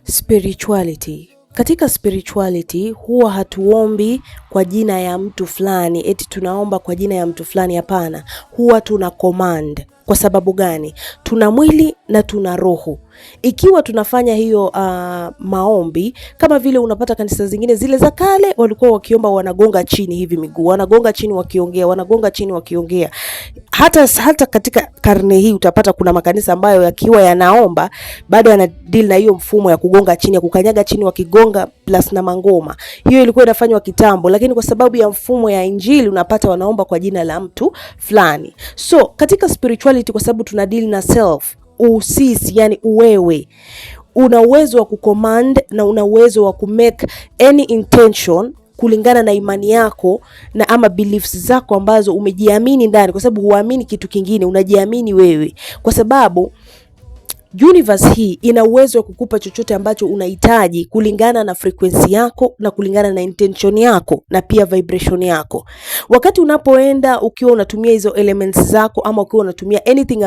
Spirituality. Katika spirituality huwa hatuombi kwa jina ya mtu fulani, eti tunaomba kwa jina ya mtu fulani, hapana. Huwa tuna command. Kwa sababu gani? Tuna mwili na tuna roho. Ikiwa tunafanya hiyo maombi, kama vile unapata kanisa zingine zile za kale walikuwa wakiomba wanagonga chini hivi miguu, wanagonga chini wakiongea, wanagonga chini wakiongea. Hata katika karne hii utapata kuna makanisa ambayo yakiwa yanaomba bado yana deal na hiyo mfumo ya kugonga chini, ya kukanyaga chini wakigonga plus na mangoma. Hiyo ilikuwa inafanywa kitambo, lakini kwa sababu ya mfumo ya Injili unapata wanaomba kwa jina la mtu fulani. So katika spirituality, kwa sababu tuna deal na self, usisi, yani uwewe, una uwezo wa kucommand na una uwezo wa kumake any intention kulingana na imani yako na ama beliefs zako ambazo umejiamini ndani, kwa sababu huamini kitu kingine, unajiamini wewe. Kwa sababu universe hii ina uwezo wa kukupa chochote ambacho unahitaji kulingana na frequency yako na kulingana na intention yako na pia vibration yako. Wakati unapoenda ukiwa unatumia hizo elements zako ama ukiwa unatumia anything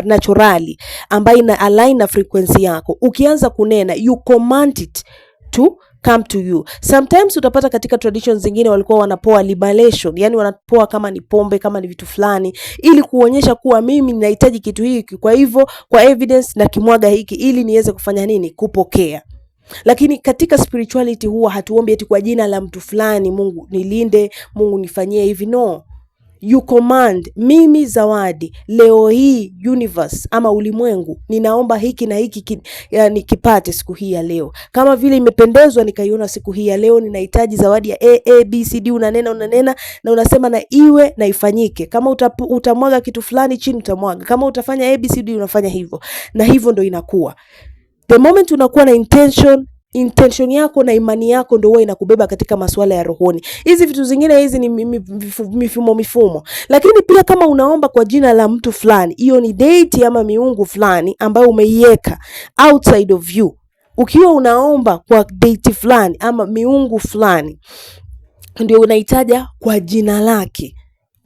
naturally ambayo ina align na frequency yako, ukianza kunena, you command it to come to you. Sometimes utapata katika traditions zingine walikuwa wanapoa libation, yani wanapoa kama ni pombe, kama ni vitu fulani, ili kuonyesha kuwa mimi ninahitaji kitu hiki, kwa hivyo kwa evidence na kimwaga hiki ili niweze kufanya nini? Kupokea. Lakini katika spirituality huwa hatuombi eti kwa jina la mtu fulani, Mungu nilinde, Mungu nifanyie hivi. No. You command, mimi Zawadi leo hii universe ama ulimwengu ninaomba hiki na hiki nikipate siku hii ya leo. Kama vile imependezwa nikaiona siku hii ya leo, ninahitaji zawadi ya ABCD. Unanena na unasema na iwe na ifanyike. Kama utamwaga kitu fulani chini utamwaga. Kama utafanya ABCD unafanya hivyo. Na hivyo ndo inakuwa. The moment unakuwa na intention yako na imani yako ndio huwa inakubeba katika masuala ya rohoni. Hizi vitu zingine hizi ni mifumo. Lakini pia kama unaomba kwa jina la mtu fulani, hiyo ni deity ama miungu fulani ambayo umeiweka outside of you. Ukiwa unaomba kwa deity fulani ama miungu fulani, ndio unahitaja kwa jina lake,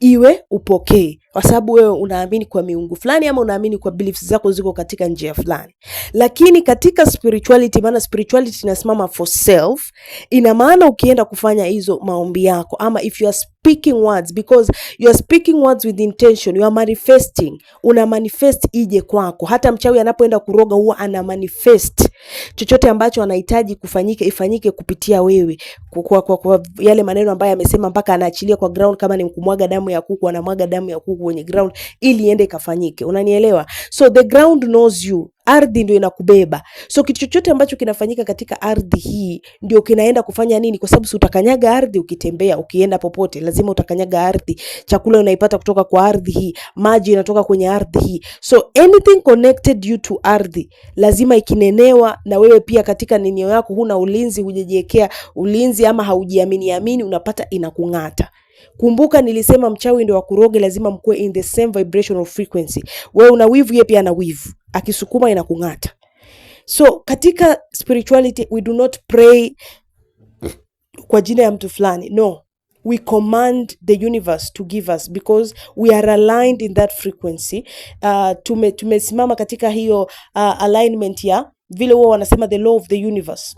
iwe upokee, kwa sababu wewe unaamini kwa miungu fulani ama unaamini kwa beliefs zako ziko katika njia fulani. Lakini katika spirituality, maana spirituality inasimama for self, ina maana ukienda kufanya hizo maombi yako ama if you are speaking words, because you are speaking words with intention, you are manifesting, una manifest ije kwako. Hata mchawi anapoenda kuroga huwa ana manifest chochote ambacho anahitaji kufanyike ifanyike kupitia wewe, kwa yale maneno ambayo amesema, mpaka anaachilia kwa ground. Kama ni kumwaga damu ya kuku, anamwaga damu ya kuku kwenye ground ili iende kafanyike. Unanielewa? So the ground knows you. Ardhi ndio inakubeba. So kitu chochote ambacho kinafanyika katika ardhi hii ndio kinaenda kufanya nini? Kwa sababu utakanyaga ardhi ukitembea, ukienda popote lazima utakanyaga ardhi. Chakula unaipata kutoka kwa ardhi hii, maji yanatoka kwenye ardhi hii. So anything connected you to ardhi lazima ikinenewa na wewe pia katika ninio yako huna ulinzi, hujajiwekea ulinzi ama haujiamini, unapata inakungata. Kumbuka nilisema mchawi ndio wakuroge, lazima mkue in the same vibrational frequency. Wewe una wivu, yeye pia ana wivu. Akisukuma inakungata. So katika spirituality we do not pray kwa jina ya mtu fulani. No. We command the universe to give us, because we are aligned in that frequency. Tumesimama katika hiyo alignment ya vile wao wanasema the law of the universe.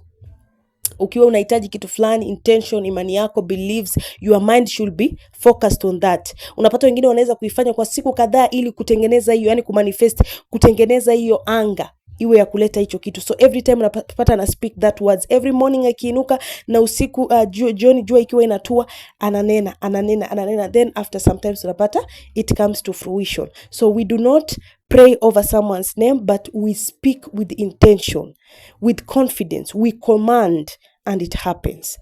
Ukiwa unahitaji kitu fulani, intention, imani yako, beliefs, your mind should be focused on that. Unapata wengine wanaweza kuifanya kwa siku kadhaa ili kutengeneza hiyo, yani kumanifest, kutengeneza hiyo anga iwe ya kuleta hicho kitu. So every time unapata na speak that words, every morning akiinuka na usiku jioni jua ikiwa inatua, ananena, then after sometimes unapata it comes to fruition. So we do not pray over someone's name, but we speak with intention, with confidence. We command and it happens.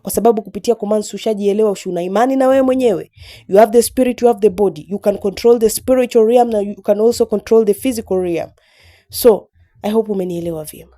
Kwa sababu kupitia commands ushajielewa, una imani na wewe mwenyewe. You have the spirit, you have the body. You can control the spiritual realm, na you can also control the physical realm. So I hope umenielewa vyema.